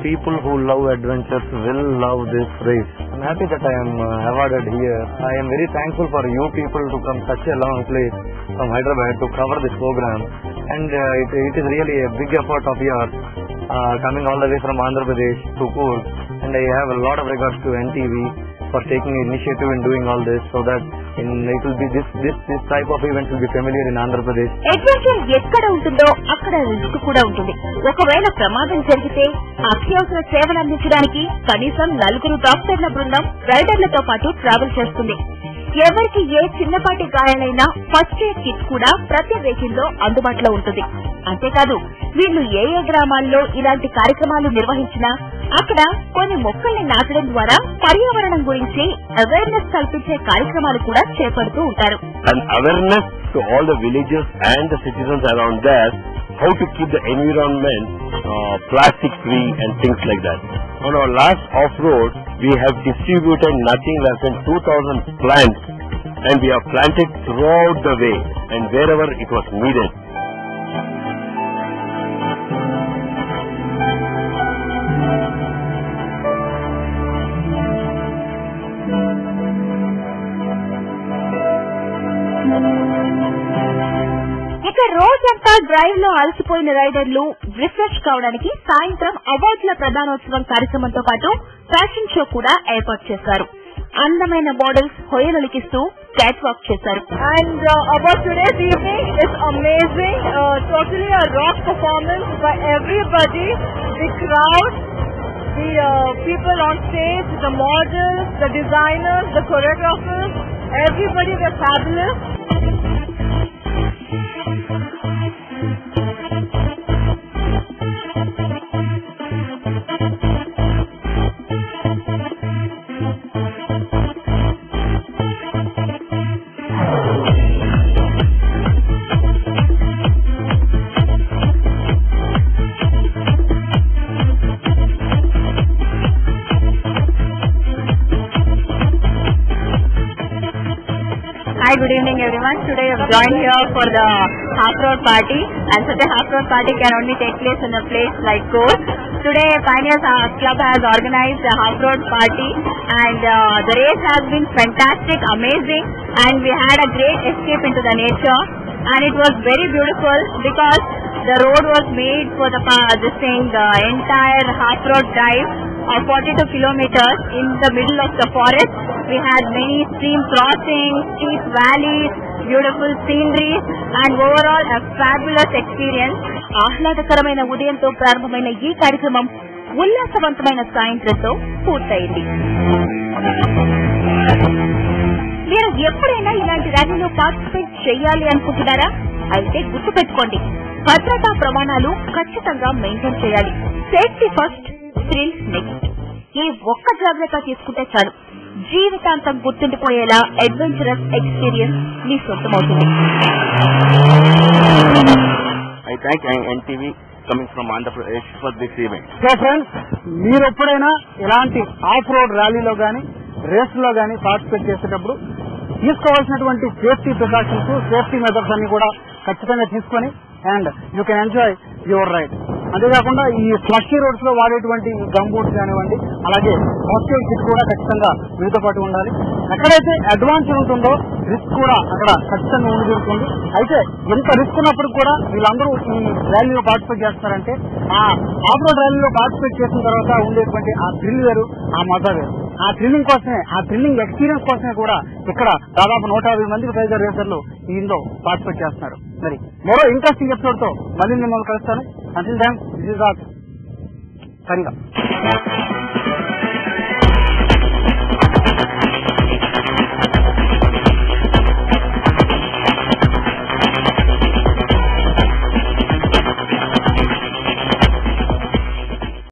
people who love adventures will love this race. I'm happy that I am awarded here. I am very thankful for you people to come such a long place from Hyderabad to cover this program. And it is really a big effort of yours coming all the way from Andhra Pradesh to Coorg. And I have a lot of regards to NTV for taking initiative and doing all this so that it will be this type of event will be familiar in Andhra Pradesh. Adventure ఎక్కడ ఉంటుందో అక్కడ risk కూడా ఉంటుంది. ఒకవేళ ప్రమాదం జరిగితే అత్యవసర సేవలు అందించడానికి కనీసం 4 డాక్టర్ల బృందం రైడర్లతో పాటు ట్రావెల్ చేస్తుంది. ఎవరికి ఏ చిన్నపాటి గాయాలైనా ఫస్ట్ ఎయిడ్ కిట్ కూడా ప్రతి వెహికల్ లో అందుబాటులో ఉంటుంది. అంతేకాదు వీళ్లు ఏ గ్రామాల్లో ఇలాంటి కార్యక్రమాలు నిర్వహించినా అక్కడ కొన్ని మొక్కల్ని నాటడం ద్వారా పర్యావరణం గురించి అవేర్నెస్ కల్పించే కార్యక్రమాలు కూడా చేపడుతూ ఉంటారు. And awareness to all the villages and the citizens around there how to keep the environment plastic free and things like that. On our last off-road, we have distributed nothing less than 2,000 plants and we have planted throughout the way and wherever it was needed. ఇక రోజంతా drive లో అలసిపోయిన రైడర్లు refresh కావడానికి సాయంత్రం అవార్డుల ప్రధానోత్సవం కార్యక్రమంతో పాటు fashion show కూడా ఏర్పాటు చేశారు. అందమైన మోడల్స్ హొయలుకిస్తూ క్యాట్ వాక్ చేశారు. And about today's evening is amazing, totally a rock performance by everybody, the crowd, the people on stage, the models, the designers, the choreographers, everybody was fabulous. Hi, good evening everyone. Today I have joined here for the half-road party, and such a half-road party can only take place in a place like Coorg. Today Pioneers Club has organized a half-road party and the race has been fantastic, amazing, and we had a great escape into the nature, and it was very beautiful because the road was made for the entire half-road drive of 42 kilometers in the middle of the forest. We had many stream crossings, steep valleys, beautiful scenery and overall a fabulous experience. ఆహ్లాదకరమైన ఉదయంతో ప్రారంభమైన ఈ కార్యక్రమం ఉల్లాసవంతమైన సాయంత్రంతో పూర్తయింది. మీరు ఎప్పుడైనా ఇలాంటి ర్యాలీలో participate చేయాలి అనుకుంటున్నారా? అయితే గుర్తుపెట్టుకోండి, భద్రతా ప్రమాణాలు ఖచ్చితంగా మెయింటైన్ చేయాలి. Safety first, thrills next. ఈ ఒక్క జాగ్రత్త తీసుకుంటే చాలు, జీవితాంతం గుర్తుండిపోయేలా అడ్వెంచరస్ ఎక్స్పీరియన్స్ మీ సొంతమవుతుంది. I thank NTV coming from Andhra Pradesh for this event. So friends, మీరు ఎప్పుడైనా ఇలాంటి ఆఫ్ రోడ్ ర్యాలీలో గానీ రేస్ లో గానీ పార్టిసిపేట్ చేసేటప్పుడు తీసుకోవాల్సినటువంటి సేఫ్టీ ప్రికాషన్స్, సేఫ్టీ మెథడ్స్ అన్ని కూడా ఖచ్చితంగా తీసుకొని and you can enjoy your ride. అంతేకాకుండా ఈ ఫ్లషీ రోడ్స్ లో వాడేటువంటి గమ్ బూట్స్ కానివ్వండి, అలాగే ఫస్ట్ ఎయిడ్ కిట్ కూడా ఖచ్చితంగా మీతో పాటు ఉండాలి. ఎక్కడైతే అడ్వాన్స్ ఉంటుందో రిస్క్ కూడా అక్కడ ఖచ్చితంగా ఉండి తీరుతుంది. అయితే ఎంత రిస్క్ ఉన్నప్పుడు కూడా వీళ్ళందరూ ఈ ర్యాలీలో పార్టిసిపేట్ చేస్తారంటే ఆ ఆఫ్ రోడ్ ర్యాలీలో పార్టిసిపేట్ చేసిన తర్వాత ఉండేటువంటి ఆ థ్రిల్ వేరు, ఆ మజా వేరు. ఆ థ్రిల్లింగ్ కోసమే, ఆ థ్రిల్లింగ్ ఎక్స్పీరియన్స్ కోసమే కూడా ఇక్కడ దాదాపు 150 మంది టైగర్ రేసర్లు ఇందులో పార్టిసిపేట్ చేస్తున్నారు. మరి మరో ఇంట్రెస్టింగ్ ఎపిసోడ్ తో మళ్ళీ మిమ్మల్ని కలుస్తాను. Until then, this is Raj. Signing off.